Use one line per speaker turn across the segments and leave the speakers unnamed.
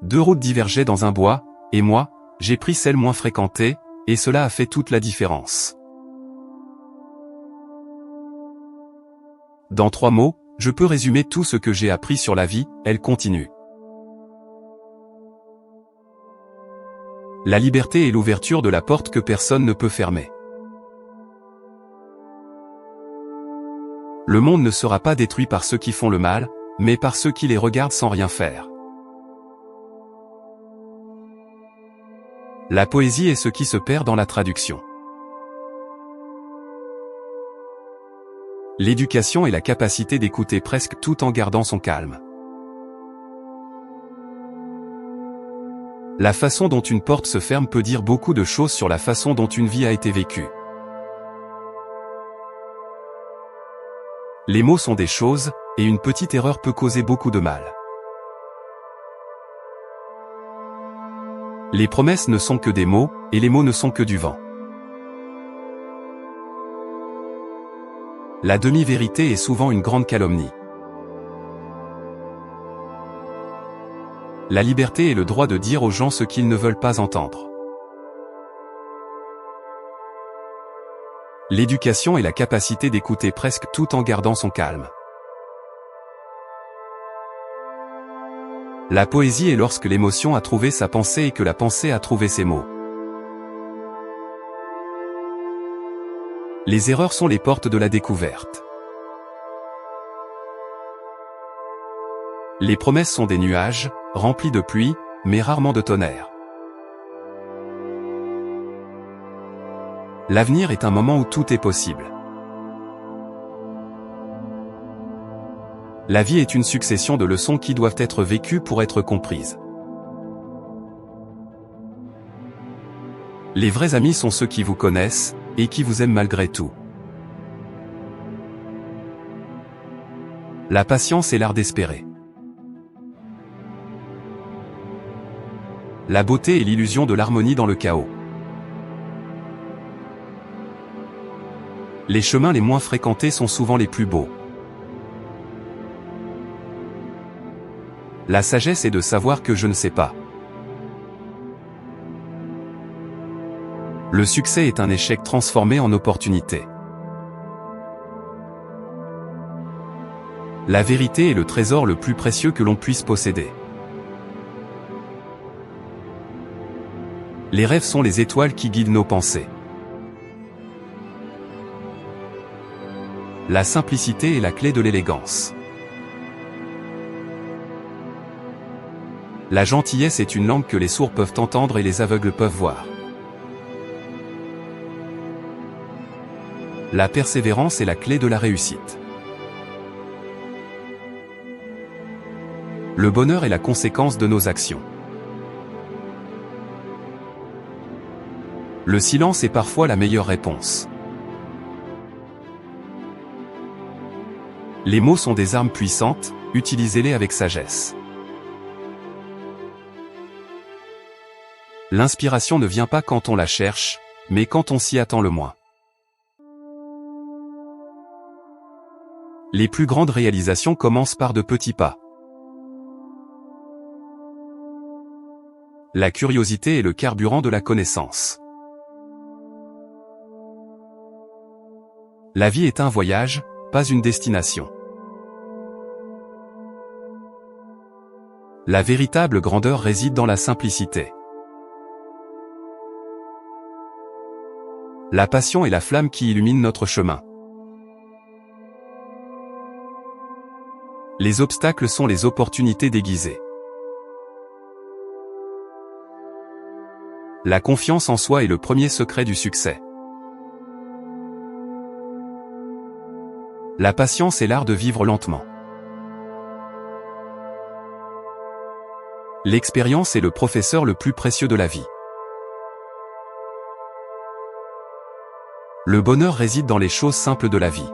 Deux routes divergeaient dans un bois, et moi, j'ai pris celle moins fréquentée, et cela a fait toute la différence. Dans 3 mots, je peux résumer tout ce que j'ai appris sur la vie, elle continue. La liberté est l'ouverture de la porte que personne ne peut fermer. Le monde ne sera pas détruit par ceux qui font le mal, mais par ceux qui les regardent sans rien faire. La poésie est ce qui se perd dans la traduction. L'éducation est la capacité d'écouter presque tout en gardant son calme. La façon dont une porte se ferme peut dire beaucoup de choses sur la façon dont une vie a été vécue. Les mots sont des choses, et une petite erreur peut causer beaucoup de mal. Les promesses ne sont que des mots, et les mots ne sont que du vent. La demi-vérité est souvent une grande calomnie. La liberté est le droit de dire aux gens ce qu'ils ne veulent pas entendre. L'éducation est la capacité d'écouter presque tout en gardant son calme. La poésie est lorsque l'émotion a trouvé sa pensée et que la pensée a trouvé ses mots. Les erreurs sont les portes de la découverte. Les promesses sont des nuages, remplis de pluie, mais rarement de tonnerre. L'avenir est un moment où tout est possible. La vie est une succession de leçons qui doivent être vécues pour être comprises. Les vrais amis sont ceux qui vous connaissent, et qui vous aiment malgré tout. La patience est l'art d'espérer. La beauté est l'illusion de l'harmonie dans le chaos. Les chemins les moins fréquentés sont souvent les plus beaux. La sagesse est de savoir que je ne sais pas. Le succès est un échec transformé en opportunité. La vérité est le trésor le plus précieux que l'on puisse posséder. Les rêves sont les étoiles qui guident nos pensées. La simplicité est la clé de l'élégance. La gentillesse est une langue que les sourds peuvent entendre et les aveugles peuvent voir. La persévérance est la clé de la réussite. Le bonheur est la conséquence de nos actions. Le silence est parfois la meilleure réponse. Les mots sont des armes puissantes, utilisez-les avec sagesse. L'inspiration ne vient pas quand on la cherche, mais quand on s'y attend le moins. Les plus grandes réalisations commencent par de petits pas. La curiosité est le carburant de la connaissance. La vie est un voyage, pas une destination. La véritable grandeur réside dans la simplicité. La passion est la flamme qui illumine notre chemin. Les obstacles sont les opportunités déguisées. La confiance en soi est le premier secret du succès. La patience est l'art de vivre lentement. L'expérience est le professeur le plus précieux de la vie. Le bonheur réside dans les choses simples de la vie.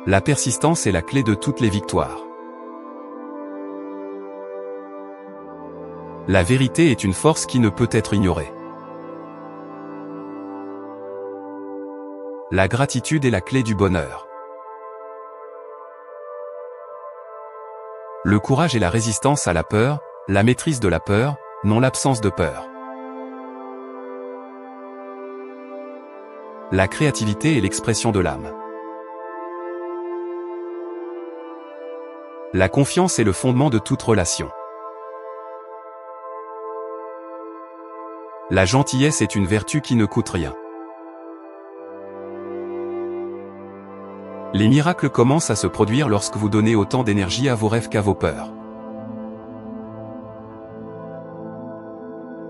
La persistance est la clé de toutes les victoires. La vérité est une force qui ne peut être ignorée. La gratitude est la clé du bonheur. Le courage est la résistance à la peur, la maîtrise de la peur, non l'absence de peur. La créativité est l'expression de l'âme. La confiance est le fondement de toute relation. La gentillesse est une vertu qui ne coûte rien. Les miracles commencent à se produire lorsque vous donnez autant d'énergie à vos rêves qu'à vos peurs.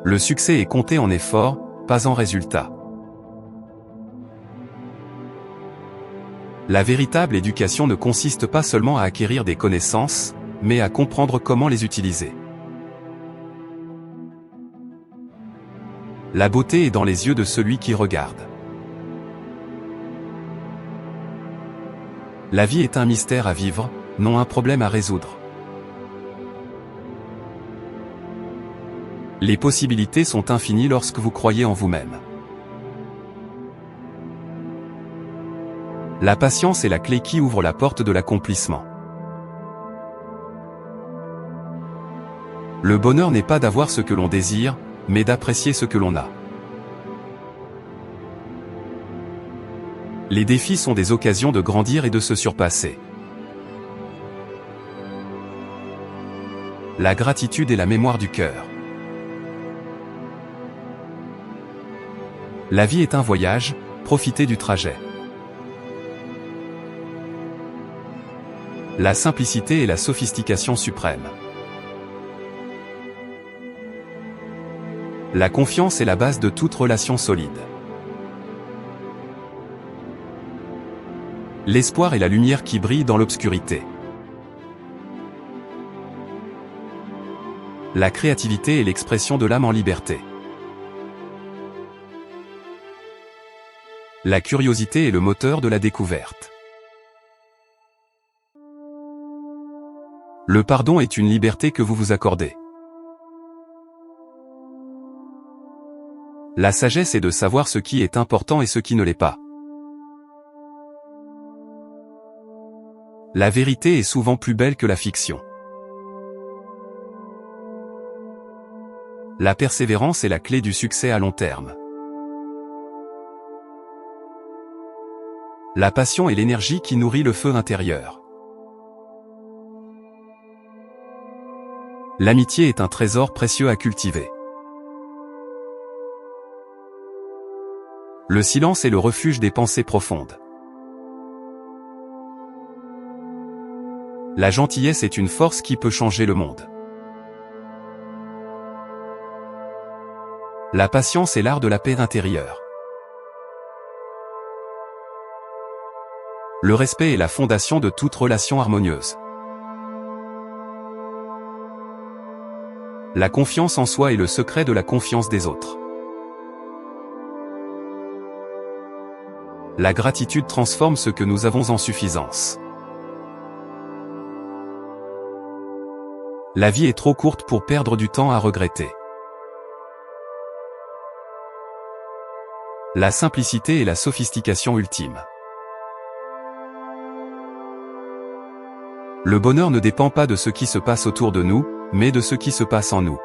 Le succès est compté en efforts, pas en résultats. La véritable éducation ne consiste pas seulement à acquérir des connaissances, mais à comprendre comment les utiliser. La beauté est dans les yeux de celui qui regarde. La vie est un mystère à vivre, non un problème à résoudre. Les possibilités sont infinies lorsque vous croyez en vous-même. La patience est la clé qui ouvre la porte de l'accomplissement. Le bonheur n'est pas d'avoir ce que l'on désire, mais d'apprécier ce que l'on a. Les défis sont des occasions de grandir et de se surpasser. La gratitude est la mémoire du cœur. La vie est un voyage, profitez du trajet. La simplicité est la sophistication suprême. La confiance est la base de toute relation solide. L'espoir est la lumière qui brille dans l'obscurité. La créativité est l'expression de l'âme en liberté. La curiosité est le moteur de la découverte. Le pardon est une liberté que vous vous accordez. La sagesse est de savoir ce qui est important et ce qui ne l'est pas. La vérité est souvent plus belle que la fiction. La persévérance est la clé du succès à long terme. La passion est l'énergie qui nourrit le feu intérieur. L'amitié est un trésor précieux à cultiver. Le silence est le refuge des pensées profondes. La gentillesse est une force qui peut changer le monde. La patience est l'art de la paix intérieure. Le respect est la fondation de toute relation harmonieuse. La confiance en soi est le secret de la confiance des autres. La gratitude transforme ce que nous avons en suffisance. La vie est trop courte pour perdre du temps à regretter. La simplicité est la sophistication ultime. Le bonheur ne dépend pas de ce qui se passe autour de nous, mais de ce qui se passe en nous.